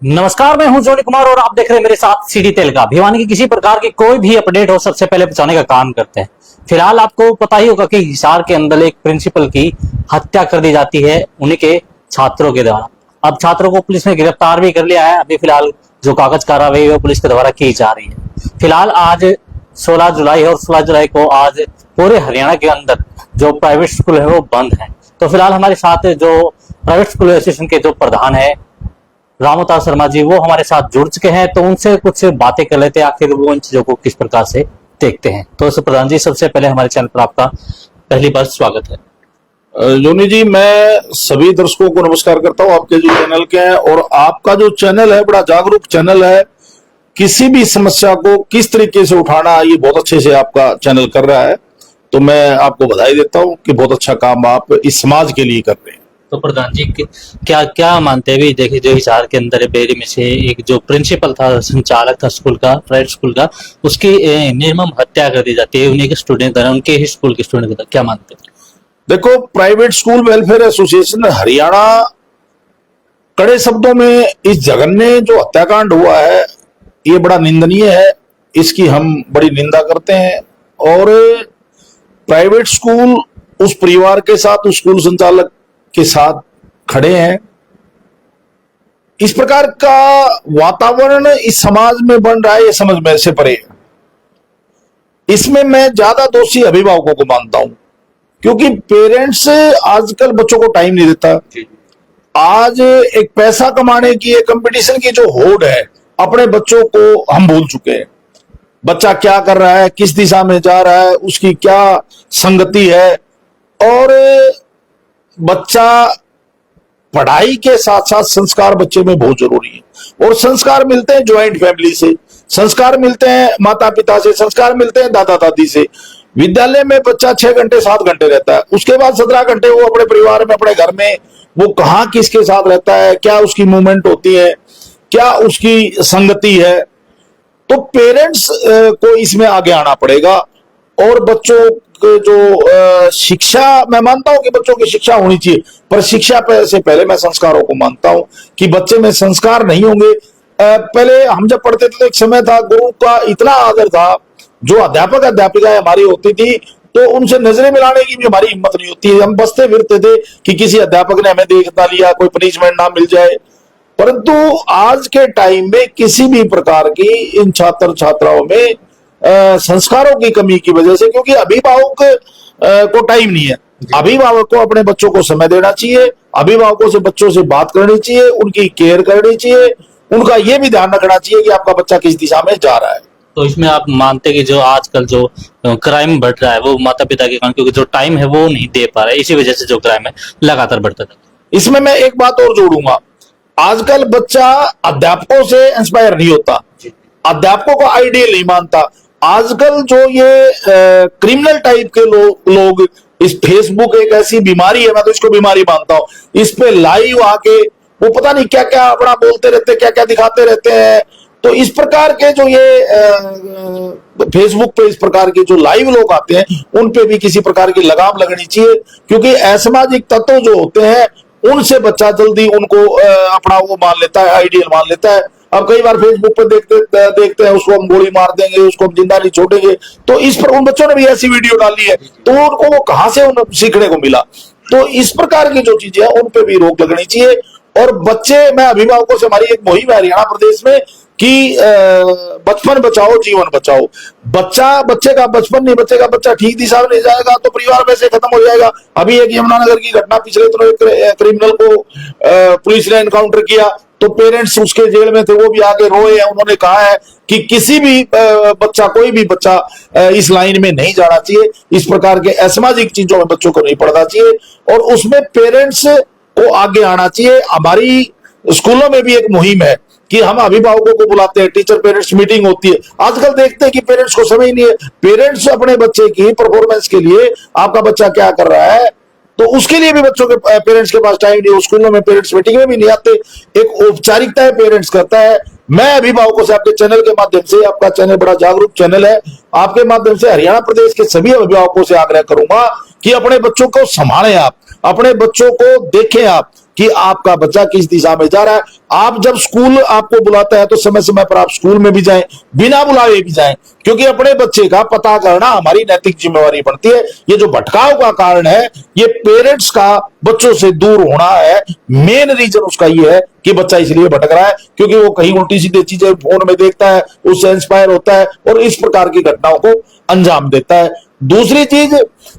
नमस्कार, मैं हूं जोनी कुमार और आप देख रहे हैं मेरे साथ सीडी तेल का। भिवानी की किसी प्रकार की कोई भी अपडेट हो सबसे पहले पहुंचाने का काम करते हैं। फिलहाल आपको पता ही होगा कि हिसार के अंदर एक प्रिंसिपल की हत्या कर दी जाती है उन्हीं के छात्रों के द्वारा। अब छात्रों को पुलिस ने गिरफ्तार भी कर लिया है। अभी फिलहाल जो कागज कार्रवाई है वो पुलिस के द्वारा की जा रही है। फिलहाल आज 16 जुलाई है और 16 जुलाई को आज पूरे हरियाणा के अंदर जो प्राइवेट स्कूल है वो बंद है। तो फिलहाल हमारे साथ जो प्राइवेट स्कूल एसोसिएशन के जो प्रधान है रामोतार शर्मा जी, वो हमारे साथ जुड़ चुके हैं। तो उनसे कुछ बातें कर लेते हैं, आखिर वो इन चीजों को किस प्रकार से देखते हैं। तो प्रधान जी, सबसे पहले हमारे चैनल पर आपका पहली बार स्वागत है। जोनी जी, मैं सभी दर्शकों को नमस्कार करता हूं आपके जो चैनल के हैं। और आपका जो चैनल है बड़ा जागरूक चैनल है। किसी भी समस्या को किस तरीके से उठाना, ये बहुत अच्छे से आपका चैनल कर रहा है। तो मैं आपको बधाई देता हूं कि बहुत अच्छा काम आप इस समाज के लिए कर रहे हैं। तो प्रधान जी, क्या क्या मानते हैं? भी देखिए, जो हिसार के अंदर बेरी में से एक जो प्रिंसिपल था, संचालक था स्कूल का, प्राइवेट स्कूल का, उसकी निर्मम हत्या कर दी जाती है उन्हीं के स्टूडेंट द्वारा, उनके ही स्कूल के स्टूडेंट द्वारा। क्या मानते हैं? देखो, private school welfare association Haryana कड़े शब्दों में इस जघन्य जो हत्याकांड हुआ है ये बड़ा निंदनीय है। इसकी हम बड़ी निंदा करते हैं। और प्राइवेट स्कूल उस परिवार के साथ, उस स्कूल संचालक के साथ खड़े हैं। इस प्रकार का वातावरण इस समाज में बन रहा है, ये समझ में से परे है। इसमें मैं ज्यादा दोषी अभिभावकों को मानता हूं, क्योंकि पेरेंट्स आजकल बच्चों को टाइम नहीं देता। आज एक पैसा कमाने की, एक कंपटीशन की जो होड़ है, अपने बच्चों को हम भूल चुके हैं। बच्चा क्या कर रहा है, किस दिशा में जा रहा है, उसकी क्या संगति है। और बच्चा पढ़ाई के साथ साथ संस्कार बच्चे में बहुत जरूरी है। और संस्कार मिलते हैं ज्वाइंट फैमिली से, संस्कार मिलते हैं माता पिता से, संस्कार मिलते हैं दादा दादी से। विद्यालय में बच्चा 6 घंटे 7 घंटे रहता है, उसके बाद 17 घंटे वो अपने परिवार में, अपने घर में, वो कहाँ किसके साथ रहता है, क्या उसकी मूवमेंट होती है, क्या उसकी संगति है। तो पेरेंट्स को इसमें आगे आना पड़ेगा। और बच्चों जो शिक्षा, मैं मानता हूं कि बच्चों की शिक्षा होनी चाहिए, पर शिक्षा से पहले मैं संस्कारों को मानता हूं कि बच्चे में संस्कार नहीं होंगे। पहले हम जब पढ़ते थे तो एक समय था, गुरु का इतना आदर था। जो अध्यापक अध्यापिकाएं हमारी होती थी तो उनसे नजरें मिलाने की भी हमारी हिम्मत नहीं होती है। हम बसते फिरते थे कि किसी अध्यापक ने हमें देख ना लिया, कोई पनिशमेंट ना मिल जाए। परंतु आज के टाइम में किसी भी प्रकार की इन छात्र छात्राओं में संस्कारों की कमी की वजह से, क्योंकि अभिभावक को टाइम नहीं है। अभिभावक को अपने बच्चों को समय देना चाहिए, अभिभावकों से बच्चों से बात करनी चाहिए, उनकी केयर करनी चाहिए, उनका यह भी ध्यान रखना चाहिए कि आपका बच्चा किस दिशा में जा रहा है। तो इसमें आप मानते हैं कि जो आजकल जो क्राइम बढ़ रहा है वो माता पिता के कारण, क्योंकि जो टाइम है वो नहीं दे पा रहे, इसी वजह से जो क्राइम है लगातार बढ़ता था। इसमें मैं एक बात और जोड़ूंगा, आजकल बच्चा अध्यापकों से इंस्पायर नहीं होता, अध्यापकों को आइडियल नहीं मानता। आजकल जो ये क्रिमिनल टाइप के लोग इस फेसबुक एक ऐसी बीमारी है, मैं तो इसको बीमारी मानता हूं। इस पे लाइव आके वो पता नहीं क्या क्या अपना बोलते रहते, क्या क्या दिखाते रहते हैं। तो इस प्रकार के जो ये फेसबुक पे इस प्रकार के जो लाइव लोग आते हैं, उन पे भी किसी प्रकार की लगाम लगनी चाहिए, क्योंकि असामाजिक तत्व जो होते हैं उनसे बच्चा जल्दी उनको अपना वो मान लेता है, आइडियल मान लेता है। अब कई बार फेसबुक पे देखते हैं, उसको हम गोली मार देंगे, उसको हम जिंदा नहीं छोड़ेंगे। तो इस पर उन बच्चों ने भी ऐसी वीडियो डाली है, तो उनको वो कहां से उन्हें सीखने को मिला। तो इस प्रकार की जो चीजें हैं उन पे भी रोक लगनी चाहिए। और बच्चे, मैं अभिभावकों से, हमारी एक मुहिम है हरियाणा प्रदेश में कि बचपन बचाओ जीवन बचाओ। बच्चे का बचपन नहीं बचेगा, बच्चा ठीक दिशा में नहीं जाएगा तो परिवार वैसे खत्म हो जाएगा। अभी एक यमुनानगर की घटना, पिछले दिनों एक क्रिमिनल को पुलिस ने एनकाउंटर किया, तो पेरेंट्स उसके जेल में थे, वो भी आगे रोए हैं। उन्होंने कहा है कि किसी भी बच्चा, कोई भी बच्चा इस लाइन में नहीं जाना चाहिए, इस प्रकार के असामाजिक चीजों में बच्चों को नहीं पढ़ना चाहिए, और उसमें पेरेंट्स को आगे आना चाहिए। हमारी स्कूलों में भी एक मुहिम है कि हम अभिभावकों को बुलाते हैं, टीचर पेरेंट्स मीटिंग होती है। आजकल देखते हैं कि पेरेंट्स को समय ही नहीं है। पेरेंट्स अपने बच्चे की परफॉर्मेंस के लिए, आपका बच्चा क्या कर रहा है, तो उसके लिए भी बच्चों के पेरेंट्स के पास टाइम नहीं। स्कूलों में पेरेंट्स मीटिंग में भी नहीं आते। एक औपचारिकता है पेरेंट्स करता है। मैं अभिभावकों से आपके चैनल के माध्यम से, आपका चैनल बड़ा जागरूक चैनल है, आपके माध्यम से हरियाणा प्रदेश के सभी अभिभावकों से आग्रह करूंगा कि अपने बच्चों को संभालें, आप अपने बच्चों को देखें, आप कि आपका बच्चा किस दिशा में जा रहा है। आप जब स्कूल आपको बुलाता है तो समय समय पर आप स्कूल में भी जाएं, बिना बुलाए भी जाएं, क्योंकि अपने बच्चे का पता करना हमारी नैतिक जिम्मेवारी बनती है। ये जो भटकाव का कारण है, ये पेरेंट्स का बच्चों से दूर होना है। मेन रीजन उसका ये है कि बच्चा इसलिए भटक रहा है क्योंकि वो कहीं उल्टी सीधी चीजें फोन में देखता है, उससे इंस्पायर होता है और इस प्रकार की घटनाओं को अंजाम देता है। दूसरी चीज,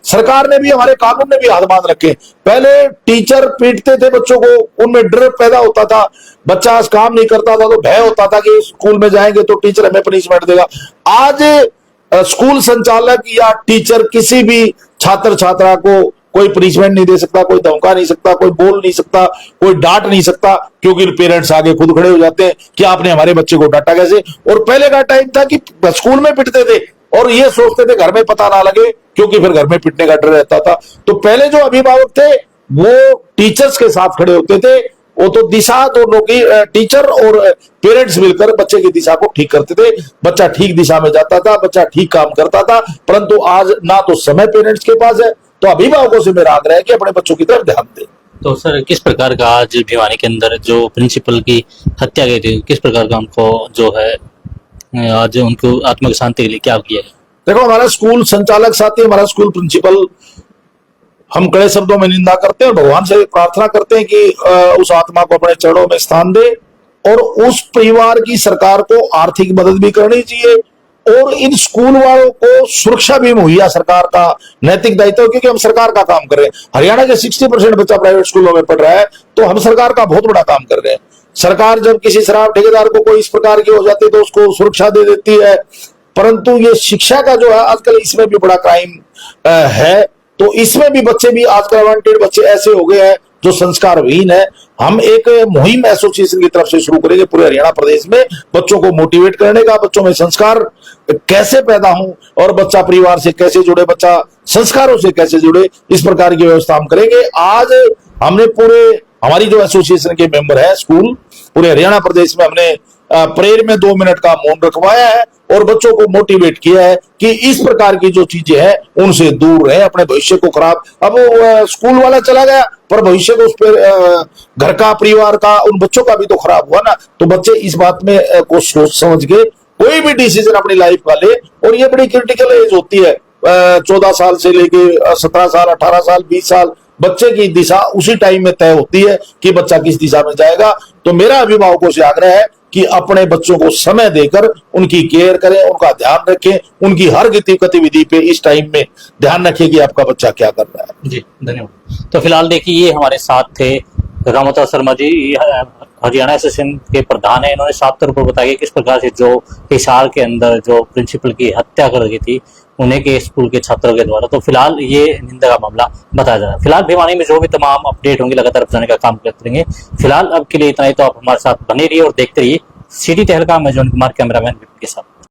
सरकार ने भी, हमारे कानून ने भी हाथ बांध रखे। पहले टीचर पीटते थे बच्चों को, उनमें डर पैदा होता था, बच्चा काम नहीं करता था तो भय होता था कि स्कूल में जाएंगे तो टीचर हमें पनिशमेंट देगा। आज स्कूल संचालक या टीचर किसी भी छात्र छात्रा को कोई पनिशमेंट नहीं दे सकता, कोई धमका नहीं सकता, कोई बोल नहीं सकता, कोई डांट नहीं सकता, क्योंकि पेरेंट्स आगे खुद खड़े हो जाते हैं कि आपने हमारे बच्चे को डांटा कैसे। और पहले का टाइम था कि स्कूल में पिटते थे और ये सोचते थे घर में पता ना लगे, क्योंकि फिर घर में पिटने का डर रहता था। तो पहले जो अभिभावक थे वो टीचर्स के साथ खड़े होते थे, वो तो दिशा दोनों की, टीचर और पेरेंट्स मिलकर बच्चे की दिशा को ठीक करते थे। बच्चा ठीक दिशा में जाता था, बच्चा ठीक काम करता था। परंतु आज ना तो समय पेरेंट्स के पास है, तो अभिभावकों से मेरा आग्रह है कि अपने बच्चों की तरफ ध्यान दें। तो सर, किस प्रकार का आज भिवानी के अंदर जो प्रिंसिपल की हत्या गई थी, किस प्रकार का उनको जो है आज उनको आत्मा शांति के लिए क्या किया है? देखो, हमारा स्कूल संचालक साथी, हमारा स्कूल प्रिंसिपल, हम कड़े शब्दों में निंदा करते हैं और भगवान से प्रार्थना करते हैं कि उस आत्मा को अपने चरणों में स्थान दे, और उस परिवार की सरकार को आर्थिक मदद भी करनी चाहिए, और इन स्कूल वालों को सुरक्षा भी मुहैया सरकार का नैतिक दायित्व है, क्योंकि हम सरकार का काम कर रहे हैं। हरियाणा के 60% बच्चा प्राइवेट स्कूलों में पढ़ रहा है, तो हम सरकार का बहुत बड़ा काम कर रहे हैं। सरकार जब किसी शराब ठेकेदार को कोई इस प्रकार की हो जाती है तो उसको सुरक्षा दे देती है, परंतु ये शिक्षा का जो है आजकल इसमें भी बड़ा क्राइम है। तो इसमें भी बच्चे भी आजकल वांटेड बच्चे ऐसे हो गए हैं जो संस्कारहीन है। हम एक मुहिम एसोसिएशन की तरफ से शुरू करेंगे पूरे हरियाणा प्रदेश में, बच्चों को मोटिवेट करने का, बच्चों में संस्कार कैसे पैदा हो और बच्चा परिवार से कैसे जुड़े, बच्चा संस्कारों से कैसे जुड़े, इस प्रकार की व्यवस्था हम करेंगे। आज हमने हमारी जो एसोसिएशन के मेंबर है स्कूल, पूरे हरियाणा प्रदेश में हमने प्रेयर में 2 मिनट का मौन रखवाया है और बच्चों को मोटिवेट किया है कि इस प्रकार की जो चीजें हैं उनसे दूर रहे, अपने भविष्य को खराब। अब वो स्कूल वाला चला गया, पर भविष्य को उस पर घर का, परिवार का, उन बच्चों का भी तो खराब हुआ ना। तो बच्चे इस बात में को सोच समझ के कोई भी डिसीजन अपनी लाइफ का ले, और ये बड़ी क्रिटिकल एज होती है, 14 साल से लेके 17 साल, 18 साल, 20 साल, बच्चे की दिशा उसी टाइम में तय होती है कि बच्चा किस दिशा में जाएगा। तो मेरा अभिभावकों से आग्रह है कि अपने बच्चों को समय देकर उनकी केयर करें, उनका ध्यान रखें, उनकी हर गतिविधि पे इस टाइम में ध्यान रखें कि आपका बच्चा क्या कर रहा है। जी, धन्यवाद। तो फिलहाल देखिए, ये हमारे साथ थे रामोता शर्मा जी, हरियाणा एसोसिएशन के प्रधान है। इन्होंने साफ तौर पर बताया किस प्रकार से जो हिसार के अंदर जो प्रिंसिपल की हत्या कर दी थी उन्हें के स्कूल के छात्रों के द्वारा। तो फिलहाल ये निंदा का मामला बताया जा रहा है। फिलहाल भिवानी में जो भी तमाम अपडेट होंगे लगातार बताने का काम करते रहेंगे। फिलहाल अब के लिए इतना ही। तो आप हमारे साथ बने रहिए और देखते रहिए सिटी तहलका। मैं जॉन कुमार, कैमरामैन के साथ।